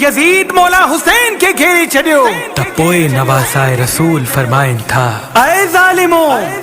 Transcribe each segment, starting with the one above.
یزید مولا حسین کے گھیرے چھڈیو ته پوءِ نواسائے رسول فرمائن ٿا اے ظالمو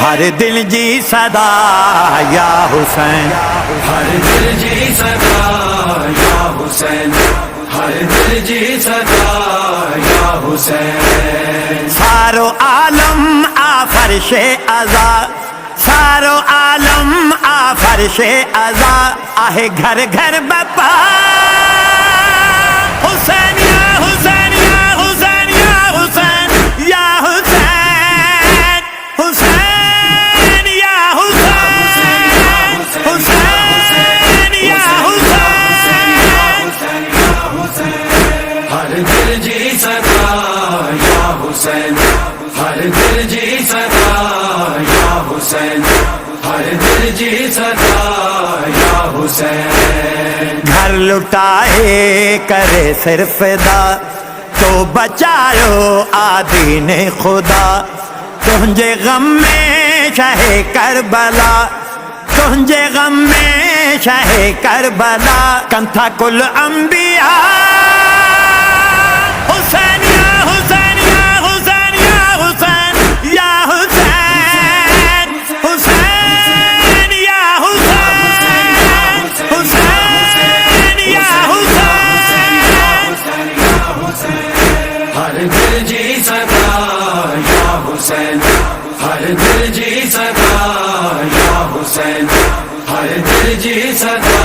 ہر دل جی صدا یا حسین ہر دل جی صدا یا حسین ہر دل جی صدا یا حسین سارو عالم آ فرش عزا سارو عالم آ فرش عزا آہ گھر گھر بپا حسین یا حسین یا حسین یا حسین یا حسین حسین ہر دل جی صدا یا حسین ہر دل جی صدا یا حسین ہر دل جی صدا یا حسین گھر لٹائے کرے صرف دا تو بچاؤ آدین خدا تجھے غم میں شہ کربلا تجھے غم میں شہ کربلا کنتھا کل انبیاء حسین یا حسین یا حسین یا حسین یا حسین حسین یا حسین حسین یا حسین ہر دل جی صدا یا حسین ہر دل جی صدا یا حسین ہر دل جی صدا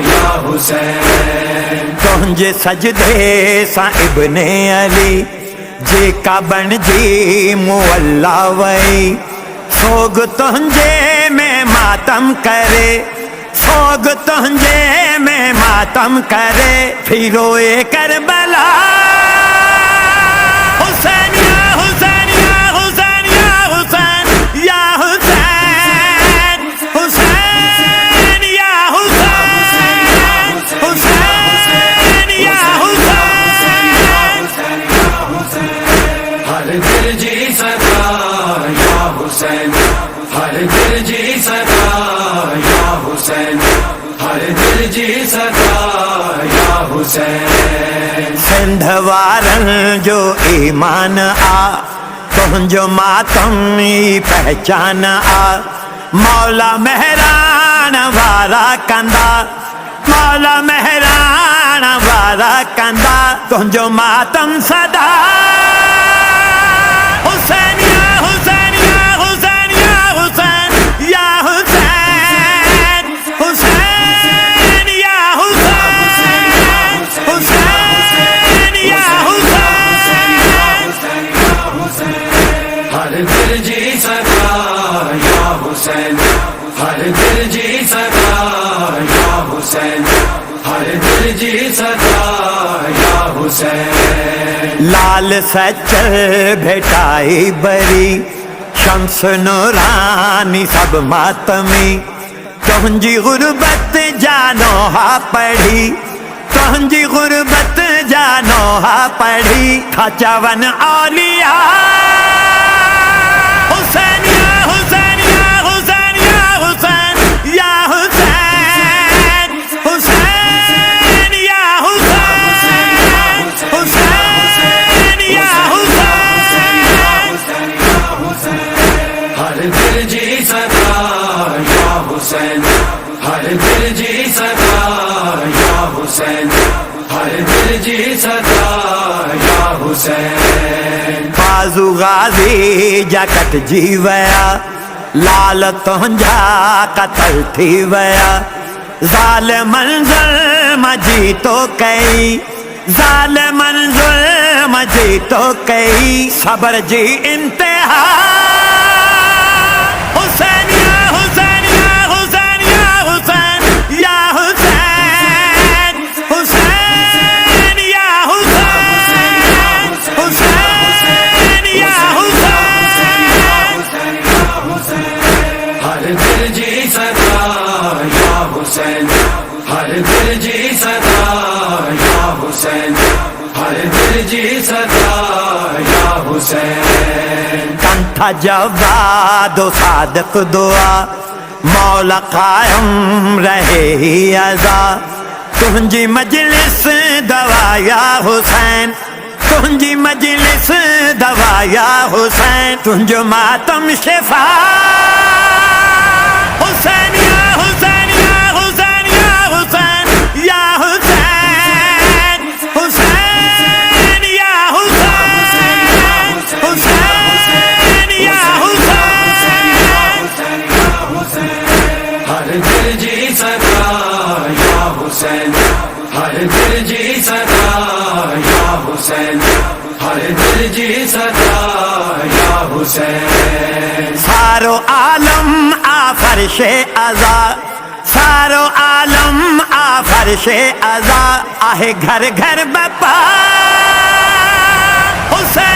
یا حسین تجھے سجدے سا ابن علی جے کا بن جی مولا وئی سوگ تجھے میں ماتم کرے سوگ تجھے میں ماتم کرے پھروئے کربلا حسین یا حسین یا حسین یا حسین یا حسین حسین یا حسین حسین یا حسین ہر دل جی صدا یا حسین ہر دل جی صدا یا حسین ہر دل جی صدا یا حسین سندھ وارن جو ایمان آ تجھو ماتم پہچان آ مولا مہران وارا کندا مولا مہران وارا کندا تجھو ماتم صدا حسین یا حسین یا حسین یا حسین یا حسین حسین یا حسین حسین یا حسین ہر دل جی صدا یا حسین ہر دل جی صدا یا حسین ہر دل جی صدا یا حسین لال سچر بھٹائی بری شمس نورانی سب ماتمی تجھی غربت جانو ہا پڑھی تجھی غربت جانو ہا پڑھی کھچاون اولیاء حسین یا حسین یا حسین یا حسین یا حسین حسین یا حسین حسین یا حسین ہر دل جی صدا یا حسین ہر دل جی صدا یا حسین ہر دل جی صدا یا حسین بازو غازی جا کٹ جی ویا لال تنجا قتل تھی ویا ظالمن ظلم جی تو کئی ظالمن ظلم جی تو کئی صبر جی انتہا حسین یا حسین یا حسین یا حسین یا حسین حسین یا حسین حسین یا حسین ہر دل جی صدا یا حسین ہر دل جی صدا یا حسین ہر دل جی صدا یا حسین کن تھا جواد و صادق دعا مولا قائم رہے ہی عزا تنجی مجلس دوا یا حسین تنجی مجلس دوا یا حسین تنجو ماتم شفا حسین یا حسین یا حسین یا حسین یا حسین حسین یا حسین حسین یا حسین ہر دل جی صدا یا حسین ہر دل جی صدا یا حسین ہر دل جی صدا یا حسین سارو عالم آ فرش ازا سارو عالم آ فرش ازا آہ گھر گھر بپا حسین